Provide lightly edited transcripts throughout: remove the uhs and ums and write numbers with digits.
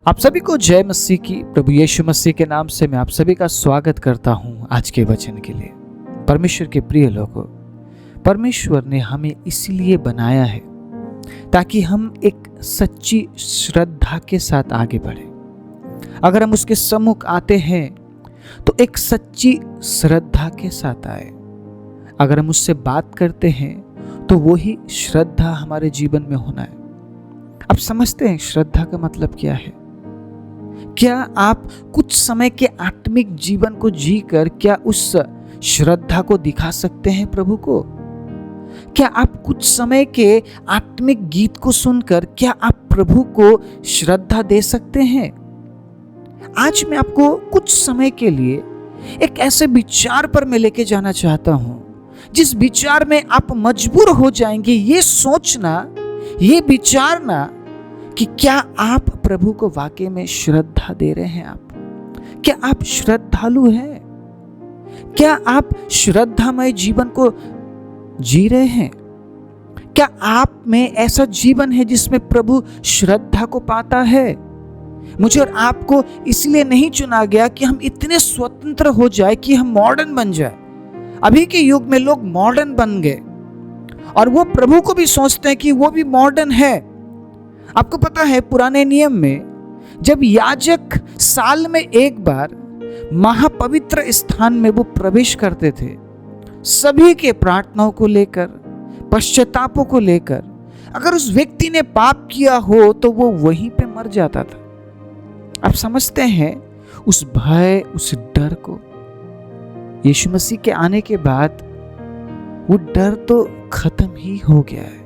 आप सभी को जय मसीह की। प्रभु यीशु मसीह के नाम से मैं आप सभी का स्वागत करता हूं आज के वचन के लिए। परमेश्वर के प्रिय लोगों, परमेश्वर ने हमें इसलिए बनाया है ताकि हम एक सच्ची श्रद्धा के साथ आगे बढ़े। अगर हम उसके सम्मुख आते हैं तो एक सच्ची श्रद्धा के साथ आए। अगर हम उससे बात करते हैं तो वही श्रद्धा हमारे जीवन में होना है। अब समझते हैं श्रद्धा का मतलब क्या है। क्या आप कुछ समय के आत्मिक जीवन को जीकर क्या उस श्रद्धा को दिखा सकते हैं प्रभु को? क्या आप कुछ समय के आत्मिक गीत को सुनकर क्या आप प्रभु को श्रद्धा दे सकते हैं? आज मैं आपको कुछ समय के लिए एक ऐसे विचार पर मैं लेके जाना चाहता हूं जिस विचार में आप मजबूर हो जाएंगे ये सोचना, ये विचारना कि क्या आप प्रभु को वाकई में श्रद्धा दे रहे हैं। क्या आप श्रद्धालु हैं? क्या आप श्रद्धामय जीवन को जी रहे हैं? क्या आप में ऐसा जीवन है जिसमें प्रभु श्रद्धा को पाता है? मुझे और आपको इसलिए नहीं चुना गया कि हम इतने स्वतंत्र हो जाए कि हम मॉडर्न बन जाए। अभी के युग में लोग मॉडर्न बन गए और वो प्रभु को भी सोचते हैं कि वो भी मॉडर्न है। आपको पता है पुराने नियम में जब याजक साल में एक बार महापवित्र स्थान में वो प्रवेश करते थे, सभी के प्रार्थनाओं को लेकर, पश्चातापों को लेकर, अगर उस व्यक्ति ने पाप किया हो तो वो वहीं पे मर जाता था। आप समझते हैं उस भय, उस डर को यीशु मसीह के आने के बाद वो डर तो खत्म ही हो गया है।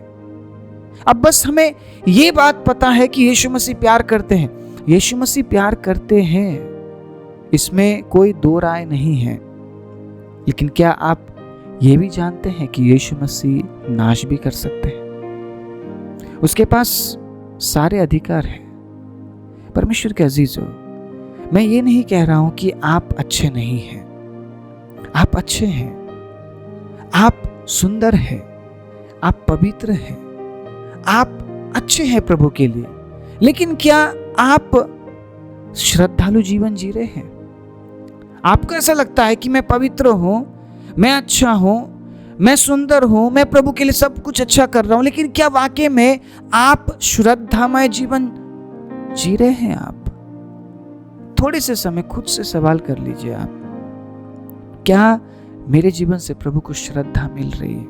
अब बस हमें ये बात पता है कि यीशु मसीह प्यार करते हैं। यीशु मसीह प्यार करते हैं, इसमें कोई दो राय नहीं है। लेकिन क्या आप ये भी जानते हैं कि यीशु मसीह नाश भी कर सकते हैं? उसके पास सारे अधिकार हैं। परमेश्वर के अजीजों, मैं ये नहीं कह रहा हूं कि आप अच्छे नहीं हैं। आप अच्छे हैं, आप सुंदर हैं, आप पवित्र हैं, आप अच्छे हैं प्रभु के लिए। लेकिन क्या आप श्रद्धालु जीवन जी रहे हैं? आपको ऐसा लगता है कि मैं पवित्र हूं, मैं अच्छा हूं, मैं सुंदर हूं, मैं प्रभु के लिए सब कुछ अच्छा कर रहा हूं, लेकिन क्या वाकई में आप श्रद्धामय जीवन जी रहे हैं? आप थोड़े से समय खुद से सवाल कर लीजिए। आप क्या मेरे जीवन से प्रभु को श्रद्धा मिल रही है?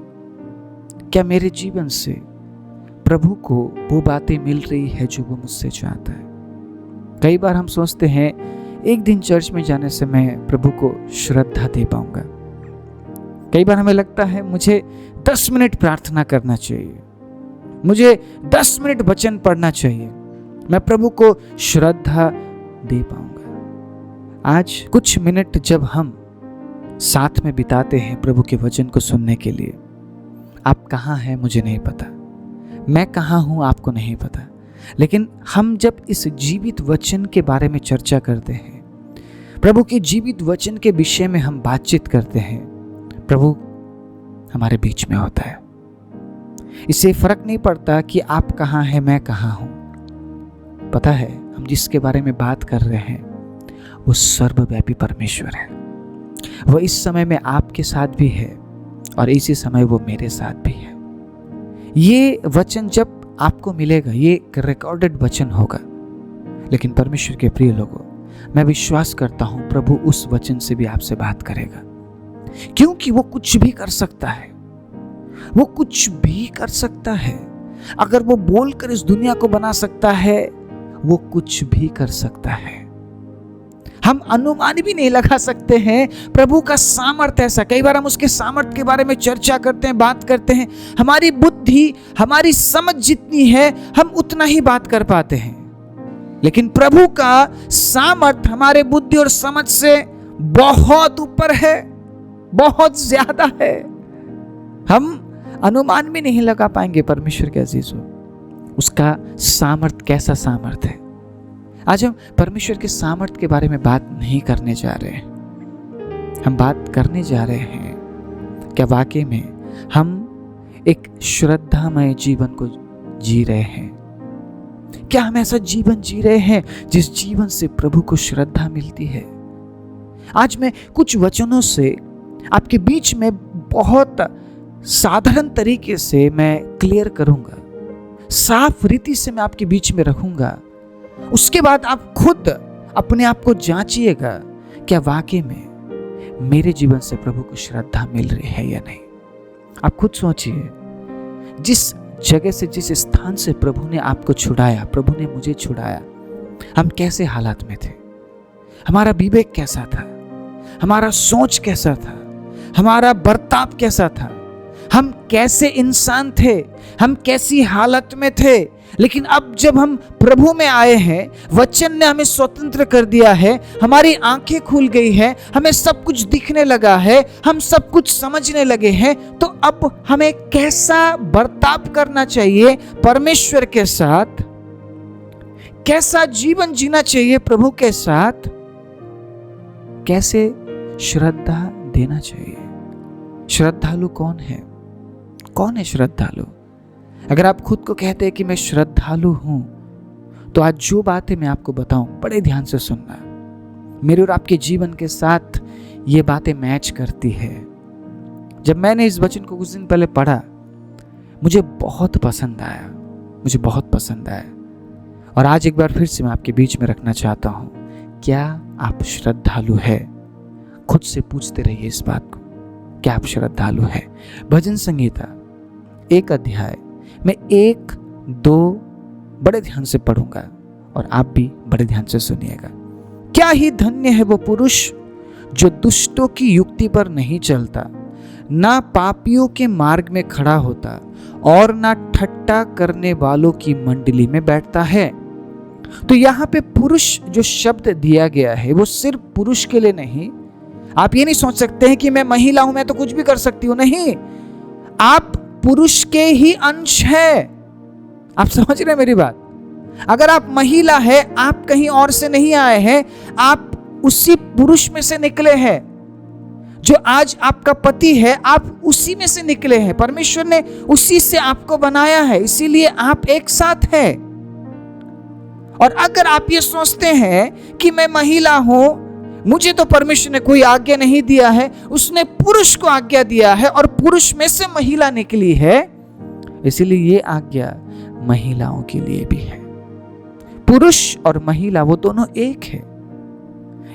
क्या मेरे जीवन से प्रभु को वो बातें मिल रही है जो वो मुझसे चाहता है? कई बार हम सोचते हैं एक दिन चर्च में जाने से मैं प्रभु को श्रद्धा दे पाऊंगा। कई बार हमें लगता है मुझे 10 मिनट प्रार्थना करना चाहिए, मुझे 10 मिनट वचन पढ़ना चाहिए, मैं प्रभु को श्रद्धा दे पाऊंगा। आज कुछ मिनट जब हम साथ में बिताते हैं प्रभु के वचन को सुनने के लिए, आप कहाँ हैं मुझे नहीं पता, मैं कहाँ हूं आपको नहीं पता, लेकिन हम जब इस जीवित वचन के बारे में चर्चा करते हैं, प्रभु के जीवित वचन के विषय में हम बातचीत करते हैं, प्रभु हमारे बीच में होता है। इससे फर्क नहीं पड़ता कि आप कहाँ हैं, मैं कहाँ हूं। पता है हम जिसके बारे में बात कर रहे हैं वो सर्वव्यापी परमेश्वर है। वो इस समय में आपके साथ भी है और इसी समय वो मेरे साथ भी है। ये वचन जब आपको मिलेगा ये एक रिकॉर्डेड वचन होगा, लेकिन परमेश्वर के प्रिय लोगों, मैं विश्वास करता हूं प्रभु उस वचन से भी आपसे बात करेगा, क्योंकि वो कुछ भी कर सकता है। वो कुछ भी कर सकता है। अगर वो बोलकर इस दुनिया को बना सकता है, वो कुछ भी कर सकता है। हम अनुमान भी नहीं लगा सकते हैं प्रभु का सामर्थ्य ऐसा। कई बार हम उसके सामर्थ्य के बारे में चर्चा करते हैं, बात करते हैं, हमारी बुद्धि, हमारी समझ जितनी है हम उतना ही बात कर पाते हैं। लेकिन प्रभु का सामर्थ्य हमारे बुद्धि और समझ से बहुत ऊपर है, बहुत ज्यादा है। हम अनुमान भी नहीं लगा पाएंगे परमेश्वर के अजीजों उसका सामर्थ्य कैसा सामर्थ्य है। आज हम परमेश्वर के सामर्थ्य के बारे में बात नहीं करने जा रहे हैं। हम बात करने जा रहे हैं क्या वाकई में हम एक श्रद्धामय जीवन को जी रहे हैं। क्या हम ऐसा जीवन जी रहे हैं जिस जीवन से प्रभु को श्रद्धा मिलती है? आज मैं कुछ वचनों से आपके बीच में बहुत साधारण तरीके से मैं क्लियर करूंगा, साफ रीति से मैं आपके बीच में रखूंगा। उसके बाद आप खुद अपने आप को जांचिएगा, क्या वाकई में मेरे जीवन से प्रभु को श्रद्धा मिल रही है या नहीं। आप खुद सोचिए, जिस जगह से, जिस स्थान से प्रभु ने आपको छुड़ाया, प्रभु ने मुझे छुड़ाया, हम कैसे हालात में थे, हमारा विवेक कैसा था, हमारा सोच कैसा था, हमारा बर्ताव कैसा था, हम कैसे इंसान थे, हम कैसी हालत में थे। लेकिन अब जब हम प्रभु में आए हैं, वचन ने हमें स्वतंत्र कर दिया है, हमारी आंखें खुल गई है, हमें सब कुछ दिखने लगा है, हम सब कुछ समझने लगे हैं, तो अब हमें कैसा बर्ताव करना चाहिए परमेश्वर के साथ, कैसा जीवन जीना चाहिए प्रभु के साथ, कैसे श्रद्धा देना चाहिए। श्रद्धालु कौन है? कौन है श्रद्धालु? अगर आप खुद को कहते हैं कि मैं श्रद्धालु हूं, तो आज जो बातें मैं आपको बताऊं बड़े ध्यान से सुनना। मेरे और आपके जीवन के साथ ये बातें मैच करती है। जब मैंने इस वचन को कुछ दिन पहले पढ़ा, मुझे बहुत पसंद आया, मुझे बहुत पसंद आया। और आज एक बार फिर से मैं आपके बीच में रखना चाहता हूं, क्या आप श्रद्धालु है? खुद से पूछते रहिए इस बात को, क्या आप श्रद्धालु है? भजन संगीता 1 अध्याय मैं 1-2 बड़े ध्यान से पढ़ूंगा और आप भी बड़े ध्यान से सुनिएगा। क्या ही धन्य है वो पुरुष जो दुष्टों की युक्ति पर नहीं चलता, ना पापियों के मार्ग में खड़ा होता और ना ठट्टा करने वालों की मंडली में बैठता है। तो यहाँ पे पुरुष जो शब्द दिया गया है वो सिर्फ पुरुष के लिए नहीं। आप ये नहीं सोच सकते हैं कि मैं महिला हूं, मैं तो कुछ भी कर सकती हूं। नहीं, आप पुरुष के ही अंश है। आप समझ रहे हैं मेरी बात? अगर आप महिला है, आप कहीं और से नहीं आए हैं, आप उसी पुरुष में से निकले हैं। जो आज आपका पति है, आप उसी में से निकले हैं। परमेश्वर ने उसी से आपको बनाया है, इसीलिए आप एक साथ हैं। और अगर आप ये सोचते हैं कि मैं महिला हूं, मुझे तो परमेश्वर ने कोई आज्ञा नहीं दिया है, उसने पुरुष को आज्ञा दिया है और पुरुष में से महिला निकली है, इसीलिए ये आज्ञा महिलाओं के लिए भी है। पुरुष और महिला वो दोनों एक है।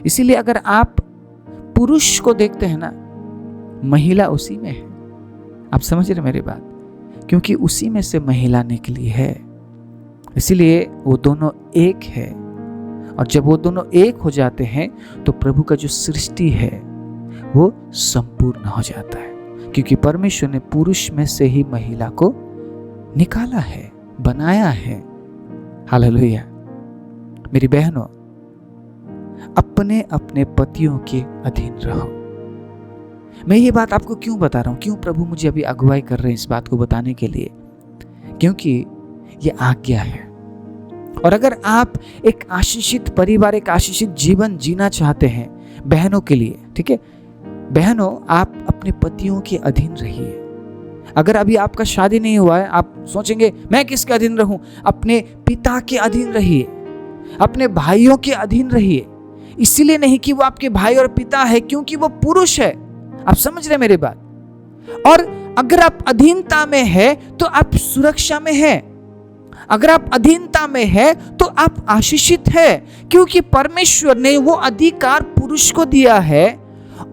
इसीलिए अगर आप पुरुष को देखते हैं ना, महिला उसी में है। आप समझ रहे मेरी बात? क्योंकि उसी में से महिला निकली है, इसीलिए वो दोनों एक है। और जब वो दोनों एक हो जाते हैं तो प्रभु का जो सृष्टि है वो संपूर्ण हो जाता है, क्योंकि परमेश्वर ने पुरुष में से ही महिला को निकाला है, बनाया है। हालेलुया। मेरी बहनों, अपने अपने पतियों के अधीन रहो। मैं ये बात आपको क्यों बता रहा हूं, क्यों प्रभु मुझे अभी अगुवाई कर रहे हैं इस बात को बताने के लिए? क्योंकि ये आज्ञा है। और अगर आप एक आशीषित परिवार, एक आशीषित जीवन जीना चाहते हैं बहनों के लिए, ठीक है, बहनों आप अपने पतियों के अधीन रहिए। अगर अभी आपका शादी नहीं हुआ है, आप सोचेंगे मैं किसके अधीन रहूं? अपने पिता के अधीन रहिए, अपने भाइयों के अधीन रहिए। इसीलिए नहीं कि वो आपके भाई और पिता है, क्योंकि वो पुरुष है। आप समझ रहे मेरी बात? और अगर आप अधीनता में है तो आप सुरक्षा में है। अगर आप अधीनता में है तो आप आशीषित है, क्योंकि परमेश्वर ने वो अधिकार पुरुष को दिया है,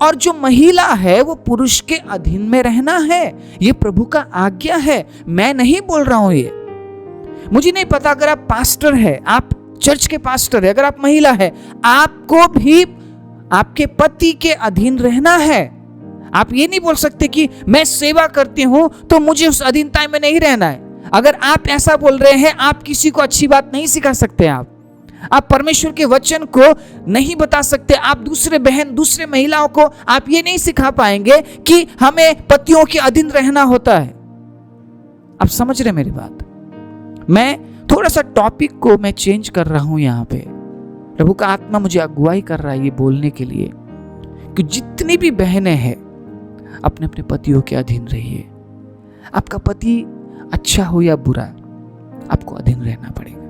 और जो महिला है वो पुरुष के अधीन में रहना है। ये प्रभु का आज्ञा है, मैं नहीं बोल रहा हूं ये। मुझे नहीं पता, अगर आप पास्टर है, आप चर्च के पास्टर है, अगर आप महिला है, आपको भी आपके पति के अधीन रहना है। आप ये नहीं बोल सकते कि मैं सेवा करती हूं तो मुझे उस अधीनता में नहीं रहना है। अगर आप ऐसा बोल रहे हैं, आप किसी को अच्छी बात नहीं सिखा सकते। आप परमेश्वर के वचन को नहीं बता सकते। आप दूसरे बहन, दूसरे महिलाओं को आप ये नहीं सिखा पाएंगे कि हमें पतियों के अधीन रहना होता है। आप समझ रहे मेरी बात? मैं थोड़ा सा टॉपिक को मैं चेंज कर रहा हूं यहाँ पे। प्रभु का आत्मा मुझे अगुवाई कर रहा है ये बोलने के लिए कि जितनी भी बहनें हैं, अपने अपने पतियों के अधीन रहिए। आपका पति अच्छा हो या बुरा, आपको अधीन रहना पड़ेगा।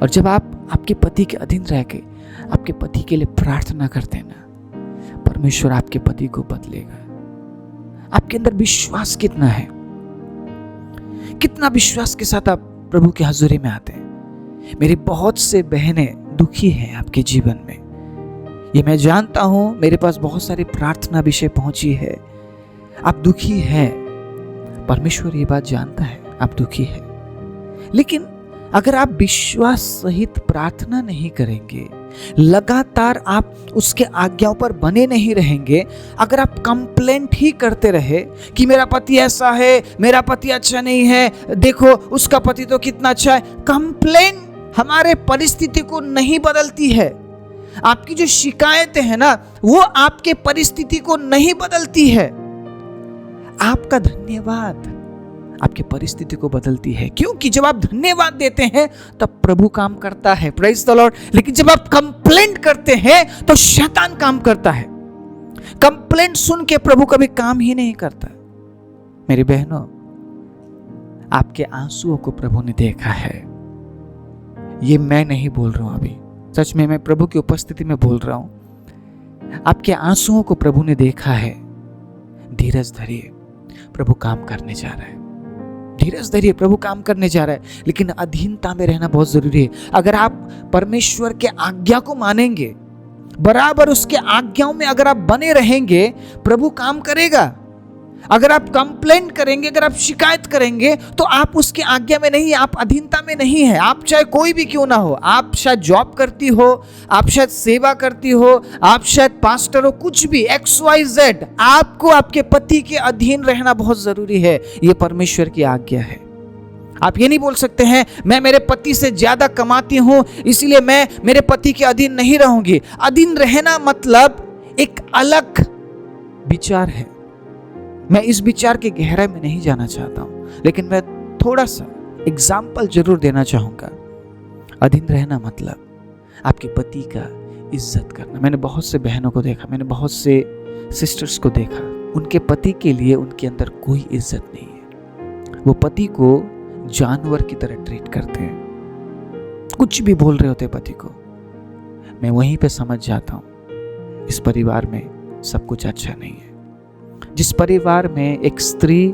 और जब आप आपके पति के अधीन रह के आपके पति के लिए प्रार्थना करते हैं ना, परमेश्वर आपके पति को बदलेगा। आपके अंदर विश्वास कितना है, कितना विश्वास के साथ आप प्रभु की हजूरी में आते हैं। मेरी बहुत से बहनें दुखी हैं आपके जीवन में, ये मैं जानता हूं। मेरे पास बहुत सारी प्रार्थना विषय पहुंची है, आप दुखी हैं, परमेश्वर ये बात जानता है आप दुखी हैं। लेकिन अगर आप विश्वास सहित प्रार्थना नहीं करेंगे, लगातार आप उसके आज्ञाओं पर बने नहीं रहेंगे, अगर आप कंप्लेंट ही करते रहे कि मेरा पति ऐसा है, मेरा पति अच्छा नहीं है, देखो उसका पति तो कितना अच्छा है, कंप्लेंट हमारे परिस्थिति को नहीं बदलती है। आपकी जो शिकायतें हैं ना, वो आपके परिस्थिति को नहीं बदलती है। आपका धन्यवाद आपकी परिस्थिति को बदलती है, क्योंकि जब आप धन्यवाद देते हैं तब प्रभु काम करता है। Praise the Lord. लेकिन जब आप कंप्लेंट करते हैं तो शैतान काम करता है। कंप्लेंट सुन के प्रभु कभी काम ही नहीं करता। मेरी बहनों, आपके आंसुओं को प्रभु ने देखा है। ये मैं नहीं बोल रहा हूं, अभी सच में मैं प्रभु की उपस्थिति में बोल रहा हूं। आपके आंसुओं को प्रभु ने देखा है। धीरज धरिए, प्रभु काम करने जा रहा है। धीरज धरिए, प्रभु काम करने जा रहा है। लेकिन अधीनता में रहना बहुत जरूरी है। अगर आप परमेश्वर के आज्ञा को मानेंगे, बराबर उसके आज्ञाओं में अगर आप बने रहेंगे, प्रभु काम करेगा। अगर आप कंप्लेंट करेंगे, अगर आप शिकायत करेंगे, तो आप उसकी आज्ञा में नहीं, आप अधीनता में नहीं है। आप चाहे कोई भी क्यों ना हो, आप शायद जॉब करती हो, आप शायद सेवा करती हो, आप शायद पास्टर हो, कुछ भी XYZ, आपको आपके पति के अधीन रहना बहुत जरूरी है। यह परमेश्वर की आज्ञा है। आप ये नहीं बोल सकते हैं मैं मेरे पति से ज्यादा कमाती हूं इसलिए मैं मेरे पति के अधीन नहीं रहूंगी। अधीन रहना मतलब एक अलग विचार है। मैं इस विचार के गहराई में नहीं जाना चाहता हूं, लेकिन मैं थोड़ा सा एग्जाम्पल जरूर देना चाहूंगा। अधीन रहना मतलब आपके पति का इज्जत करना। मैंने बहुत से बहनों को देखा, मैंने बहुत से सिस्टर्स को देखा, उनके पति के लिए उनके अंदर कोई इज्जत नहीं है। वो पति को जानवर की तरह ट्रीट करते हैं, कुछ भी बोल रहे होते पति को। मैं वहीं पे समझ जाता हूं, इस परिवार में सब कुछ अच्छा नहीं है। जिस परिवार में एक स्त्री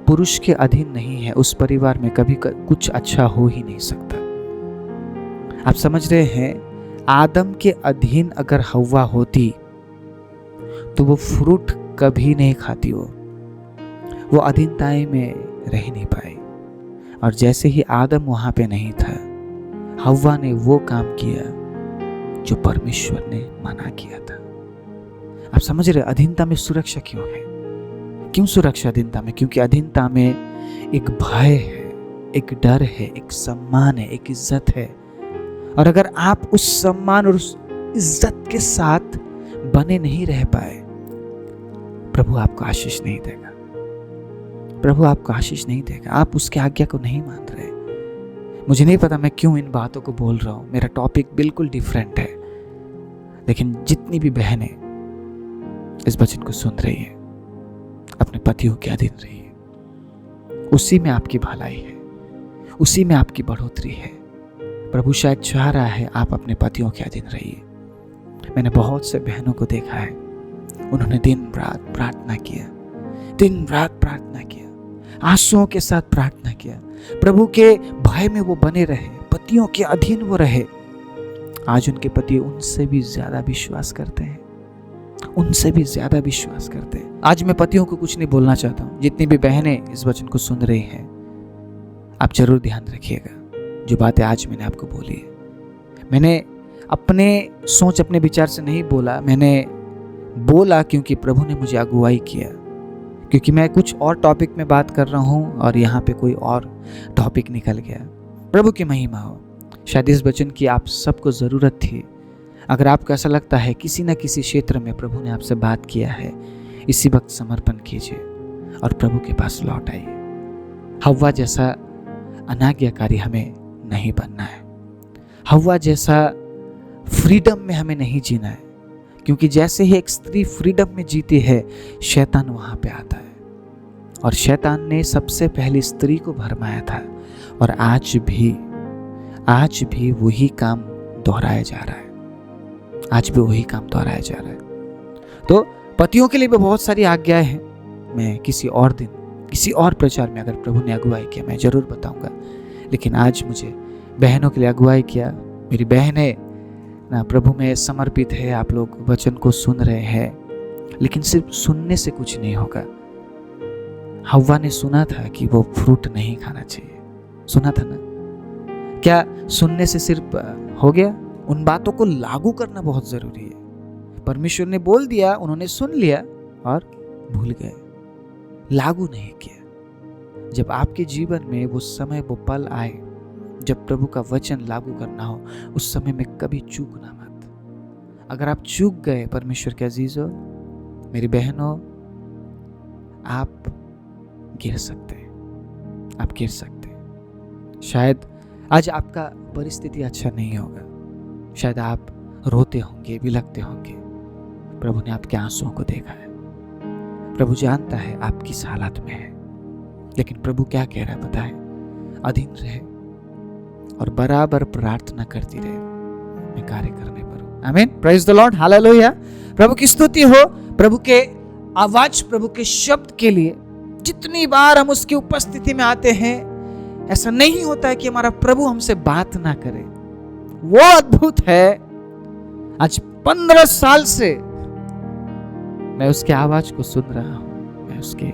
पुरुष के अधीन नहीं है, उस परिवार में कभी कुछ अच्छा हो ही नहीं सकता। आप समझ रहे हैं, आदम के अधीन अगर हव्वा होती तो वो फ्रूट कभी नहीं खाती। वो अधीनताएं में रह नहीं पाई। और जैसे ही आदम वहां पे नहीं था, हव्वा ने वो काम किया जो परमेश्वर ने मना किया था। आप समझ रहे, अधीनता में सुरक्षा क्यों है? क्यों सुरक्षा अधीनता में? क्योंकि अधीनता में एक भय है, एक डर है, एक सम्मान है, एक इज्जत है। और अगर आप उस सम्मान और उस इज्जत के साथ बने नहीं रह पाए, प्रभु आपको आशीष नहीं देगा। प्रभु आपको आशीष नहीं देगा। आप उसकी आज्ञा को नहीं मान रहे। मुझे नहीं पता मैं क्यों इन बातों को बोल रहा हूं, मेरा टॉपिक बिल्कुल डिफरेंट है। लेकिन जितनी भी बहनें इस वचन को सुन रही है, अपने पतियों के अधीन रहिए। उसी में आपकी भलाई है, उसी में आपकी बढ़ोतरी है। प्रभु शायद चाह रहा है आप अपने पतियों के अधीन रहिए। मैंने बहुत से बहनों को देखा है, उन्होंने दिन रात प्रार्थना किया, दिन रात प्रार्थना किया, आंसुओं के साथ प्रार्थना किया। प्रभु के भय में वो बने रहे, पतियों के अधीन वो रहे। आज उनके पति उनसे भी ज्यादा विश्वास करते हैं, उनसे भी ज्यादा विश्वास करते हैं। आज मैं पतियों को कुछ नहीं बोलना चाहता हूं। जितनी भी बहनें इस वचन को सुन रही हैं, आप जरूर ध्यान रखिएगा जो बातें आज मैंने आपको बोली है। मैंने अपने सोच, अपने विचार से नहीं बोला। मैंने बोला क्योंकि प्रभु ने मुझे अगुवाई किया, क्योंकि मैं कुछ और टॉपिक में बात कर रहा हूं और यहाँ पे कोई और टॉपिक निकल गया। प्रभु की महिमा हो। शायद इस वचन की आप सबको ज़रूरत थी। अगर आपको ऐसा लगता है किसी न किसी क्षेत्र में प्रभु ने आपसे बात किया है, इसी वक्त समर्पण कीजिए और प्रभु के पास लौट आइए। हव्वा जैसा अनाज्ञाकारी हमें नहीं बनना है। हव्वा जैसा फ्रीडम में हमें नहीं जीना है, क्योंकि जैसे ही एक स्त्री फ्रीडम में जीती है, शैतान वहां पे आता है। और शैतान ने सबसे पहले स्त्री को भरमाया था, और आज भी आज भी वही काम दोहराया जा रहा है, आज भी वही काम दोहराया जा रहा है। तो पतियों के लिए भी बहुत सारी आज्ञाएं हैं। मैं किसी और दिन किसी और प्रचार में अगर प्रभु ने अगुवाई किया मैं जरूर बताऊंगा, लेकिन आज मुझे बहनों के लिए अगुवाई किया। मेरी बहनें ना प्रभु में समर्पित है, आप लोग वचन को सुन रहे हैं, लेकिन सिर्फ सुनने से कुछ नहीं होगा। हव्वा ने सुना था कि वो फ्रूट नहीं खाना चाहिए, सुना था ना? क्या सुनने से सिर्फ हो गया? उन बातों को लागू करना बहुत जरूरी है। परमेश्वर ने बोल दिया, उन्होंने सुन लिया और भूल गए, लागू नहीं किया। जब आपके जीवन में वो समय वो पल आए जब प्रभु का वचन लागू करना हो, उस समय में कभी चूकना मत। अगर आप चूक गए परमेश्वर के अजीजों, मेरी बहनों, आप गिर सकते हैं, आप गिर सकते हैं। शायद आज आपका परिस्थिति अच्छा नहीं होगा, शायद आप रोते होंगे, बिलखते होंगे। प्रभु ने आपके आंसुओं को देखा है, प्रभु जानता है आप किस हालत में है, लेकिन प्रभु क्या कह रहा है पता है? अधीन रहे और बराबर प्रार्थना करती रहे, मैं कार्य करने पर हूं। आमीन, प्रेज द लॉर्ड, हालेलुया। प्रभु की स्तुति हो, प्रभु के आवाज, प्रभु के शब्द के लिए। जितनी बार हम उसकी उपस्थिति में आते हैं, ऐसा नहीं होता है कि हमारा प्रभु हमसे बात ना करे। वो अद्भुत है। आज 15 साल से मैं उसके आवाज को सुन रहा हूं, मैं उसके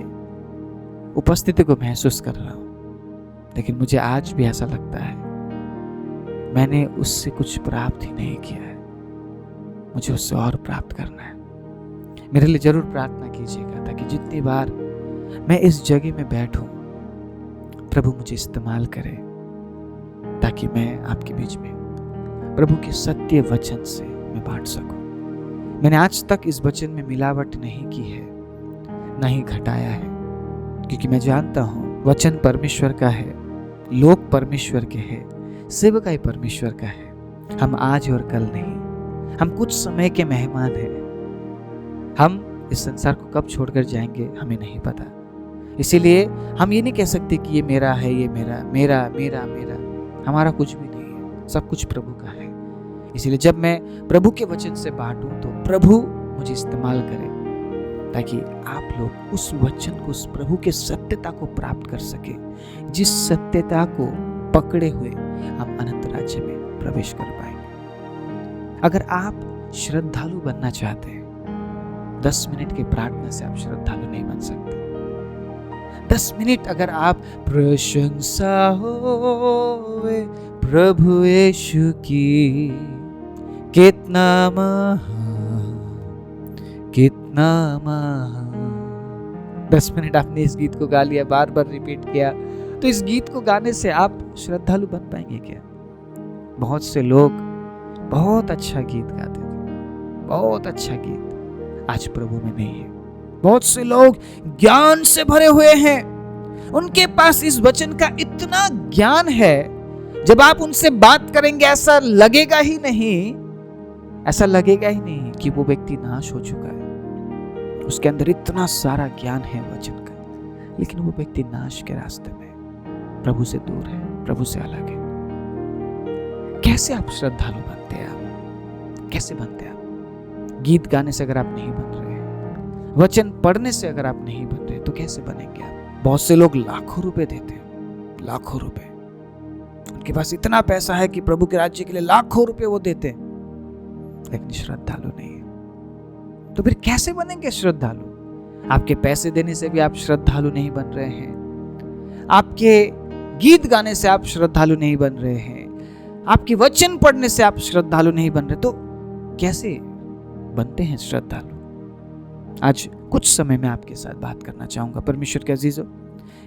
उपस्थिति को महसूस कर रहा हूं, लेकिन मुझे आज भी ऐसा लगता है मैंने उससे कुछ प्राप्त ही नहीं किया है, मुझे उससे और प्राप्त करना है। मेरे लिए जरूर प्रार्थना कीजिएगा ताकि जितनी बार मैं इस जगह में बैठूं, प्रभु मुझे इस्तेमाल करे, ताकि मैं आपके बीच में प्रभु के सत्य वचन से मैं बांट सकूं। मैंने आज तक इस वचन में मिलावट नहीं की है, नहीं घटाया है, क्योंकि मैं जानता हूं वचन परमेश्वर का है, लोग परमेश्वर के हैं, सेवकाई परमेश्वर का है। हम आज और कल नहीं, हम कुछ समय के मेहमान हैं। हम इस संसार को कब छोड़कर जाएंगे हमें नहीं पता। इसीलिए हम ये नहीं कह सकते कि ये मेरा है, ये मेरा मेरा मेरा मेरा। हमारा कुछ भी नहीं है, सब कुछ प्रभु का है। इसीलिए जब मैं प्रभु के वचन से बांटूं तो प्रभु मुझे इस्तेमाल करे, ताकि आप लोग उस वचन को, उस प्रभु के सत्यता को प्राप्त कर सके, जिस सत्यता को पकड़े हुए हम अनंत राज्य में प्रवेश कर पाएंगे। अगर आप श्रद्धालु बनना चाहते हैं, 10 मिनट की प्रार्थना से आप श्रद्धालु नहीं बन सकते। 10 मिनट अगर आप प्रशंसा होवे प्रभु यीशु की, कितना महान, कितना महान। 10 मिनट आपने इस गीत को गा लिया, बार बार रिपीट किया, तो इस गीत को गाने से आप श्रद्धालु बन पाएंगे क्या? बहुत से लोग बहुत अच्छा गीत गाते थे, बहुत अच्छा गीत, आज प्रभु में नहीं है। बहुत से लोग ज्ञान से भरे हुए हैं, उनके पास इस वचन का इतना ज्ञान है, जब आप उनसे बात करेंगे ऐसा लगेगा ही नहीं, ऐसा लगेगा ही नहीं कि वो व्यक्ति नाश हो चुका है। उसके अंदर इतना सारा ज्ञान है वचन का, लेकिन वो व्यक्ति नाश के रास्ते में, प्रभु से दूर है, प्रभु से अलग है। कैसे आप श्रद्धालु बनते हैं? आप कैसे बनते हैं? आप गीत गाने से अगर आप नहीं बन रहे हैं, वचन पढ़ने से अगर आप नहीं बन रहे, तो कैसे बनेंगे आप? बहुत से लोग लाखों रुपए देते हैं, लाखों रुपए, उनके पास इतना पैसा है कि प्रभु के राज्य के लिए लाखों रुपए वो देते हैं, लेकिन श्रद्धालु नहीं है। तो फिर कैसे बनेंगे श्रद्धालु? आपके पैसे देने से भी आप श्रद्धालु नहीं बन रहे हैं, आपके गीत गाने से आप श्रद्धालु नहीं बन रहे हैं, आपके वचन पढ़ने से आप श्रद्धालु नहीं बन रहे, तो कैसे बनते हैं श्रद्धालु? आज कुछ समय में आपके साथ बात करना चाहूंगा। परमेश्वर के अजीजों,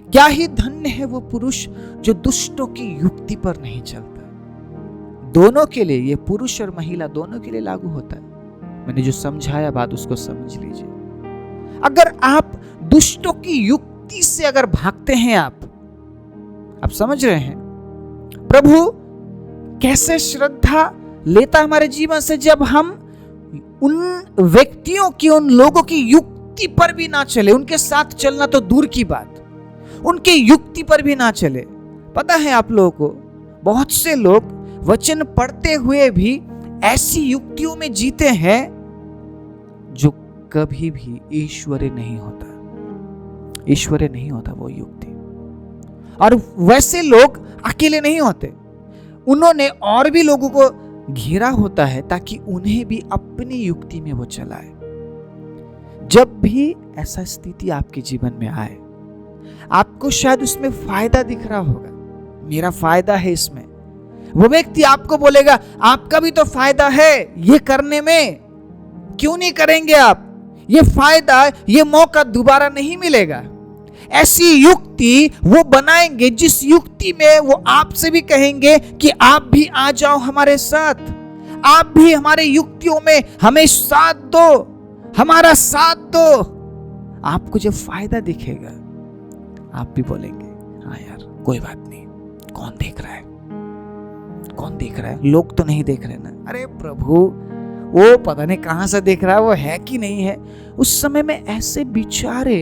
क्या ही धन्य है वो पुरुष जो दुष्टों की युक्ति पर नहीं चलता। दोनों के लिए, ये पुरुष और महिला दोनों के लिए लागू होता है। मैंने जो समझाया बात उसको समझ लीजिए। अगर आप दुष्टों की युक्ति से अगर भागते हैं, आप समझ रहे हैं प्रभु कैसे श्रद्धा लेता हमारे जीवन से, जब हम उन व्यक्तियों की, उन लोगों की युक्ति पर भी ना चले। उनके साथ चलना तो दूर की बात, उनके युक्ति पर भी ना चले। पता है आप लोगों को, बहुत से लोग वचन पढ़ते हुए भी ऐसी युक्तियों में जीते हैं जो कभी भी ईश्वरीय नहीं होता। ईश्वरीय नहीं होता वो युक्ति। और वैसे लोग अकेले नहीं होते, उन्होंने और भी लोगों को घेरा होता है ताकि उन्हें भी अपनी युक्ति में वो चलाए। जब भी ऐसा स्थिति आपके जीवन में आए, आपको शायद उसमें फायदा दिख रहा होगा, मेरा फायदा है इसमें। वो व्यक्ति आपको बोलेगा आपका भी तो फायदा है ये करने में, क्यों नहीं करेंगे आप, ये फायदा, ये मौका दोबारा नहीं मिलेगा। ऐसी युक्ति वो बनाएंगे जिस युक्ति में वो आपसे भी कहेंगे कि आप भी आ जाओ हमारे साथ, आप भी हमारे युक्तियों में हमें साथ दो, हमारा साथ दो। आपको जब फायदा दिखेगा आप भी बोलेंगे हाँ यार कोई बात नहीं, कौन देख रहा है, कौन देख रहा है, लोग तो नहीं देख रहे ना, अरे प्रभु वो पता नहीं कहां से देख रहा है, वो है कि नहीं है। उस समय में ऐसे विचारे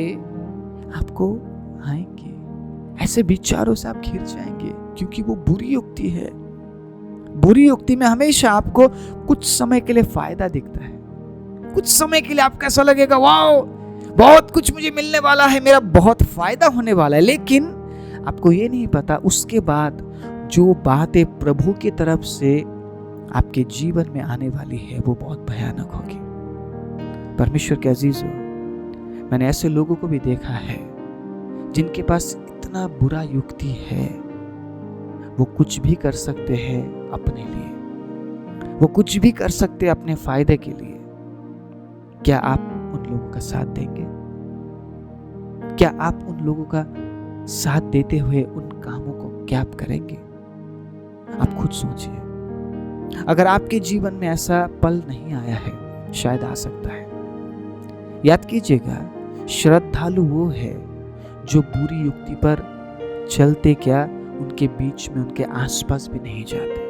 आपको आएंगे, ऐसे विचारों से आप घिर जाएंगे, क्योंकि वो बुरी युक्ति है। बुरी युक्ति में हमेशा आपको कुछ समय के लिए फायदा दिखता है, कुछ समय के लिए आपको ऐसा लगेगा वाओ बहुत कुछ मुझे मिलने वाला है, मेरा बहुत फायदा होने वाला है। लेकिन आपको ये नहीं पता उसके बाद जो बातें प्रभु की तरफ से आपके जीवन में आने वाली है वो बहुत भयानक होगी। परमेश्वर के अजीजों, मैंने ऐसे लोगों को भी देखा है जिनके पास इतना बुरा युक्ति है, वो कुछ भी कर सकते हैं अपने लिए, वो कुछ भी कर सकते हैं अपने फायदे के लिए। क्या आप उन लोगों का साथ देंगे? क्या आप उन लोगों का साथ देते हुए उन कामों को क्या आप करेंगे? आप खुद सोचिए। अगर आपके जीवन में ऐसा पल नहीं आया है, शायद आ सकता है। याद कीजिएगा, श्रद्धालु वो है जो बुरी युक्ति पर चलते क्या उनके बीच में, उनके आसपास भी नहीं जाते,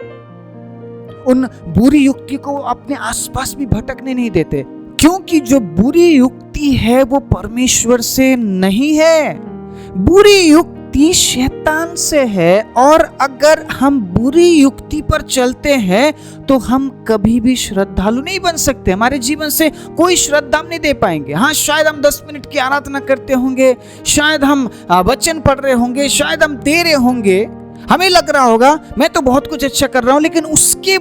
उन बुरी युक्ति को अपने आसपास भी भटकने नहीं देते, क्योंकि जो बुरी युक्ति है वो परमेश्वर से नहीं है, बुरी युक्ति शैतान से है। और अगर हम बुरी युक्ति पर चलते हैं तो हम कभी भी श्रद्धालु नहीं बन सकते, हमारे जीवन से कोई श्रद्धा हम नहीं दे पाएंगे। हाँ, शायद हम 10 मिनट की आराधना करते होंगे, शायद हम वचन पढ़ रहे होंगे, शायद हम दे रहे होंगे, हमें लग रहा होगा मैं तो बहुत कुछ अच्छा कर रहा हूं, लेकिन उसके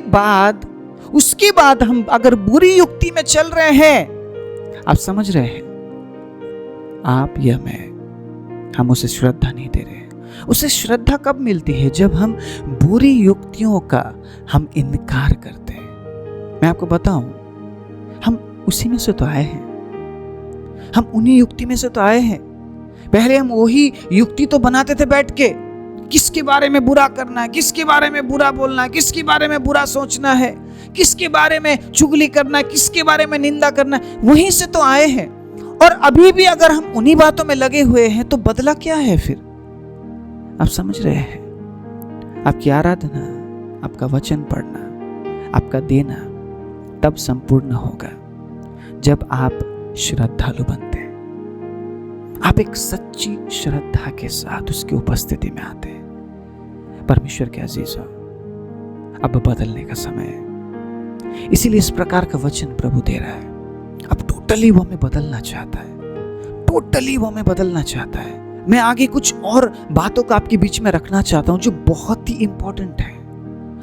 बाद हम अगर बुरी युक्ति में चल रहे हैं, आप समझ रहे हैं, आप या मैं, हम उसे श्रद्धा नहीं दे रहे। उसे श्रद्धा कब मिलती है? जब हम बुरी युक्तियों का हम इनकार करते हैं। मैं आपको बताऊं, हम उसी में से तो आए हैं, हम उन्हीं युक्ति में से तो आए हैं। पहले हम वही युक्ति तो बनाते थे बैठ के, किसके बारे में बुरा करना है, किसके बारे में बुरा बोलना है, किसके बारे में बुरा सोचना है, किसके बारे में चुगली करना है, किसके बारे में निंदा करना है, वहीं से तो आए हैं। और अभी भी अगर हम उन्हीं बातों में लगे हुए हैं तो बदला क्या है फिर? आप समझ रहे हैं? आपकी आराधना, आपका वचन पढ़ना, आपका देना तब संपूर्ण होगा जब आप श्रद्धालु बनते हैं, आप एक सच्ची श्रद्धा के साथ उसकी उपस्थिति में आते हैं। परमेश्वर के अजीजों, अब बदलने का समय है। इसीलिए इस प्रकार का वचन प्रभु दे रहा है। अब टोटली वो हमें बदलना चाहता है, टोटली वो हमें बदलना चाहता है। मैं आगे कुछ और बातों को आपके बीच में रखना चाहता हूं जो बहुत ही इंपॉर्टेंट है।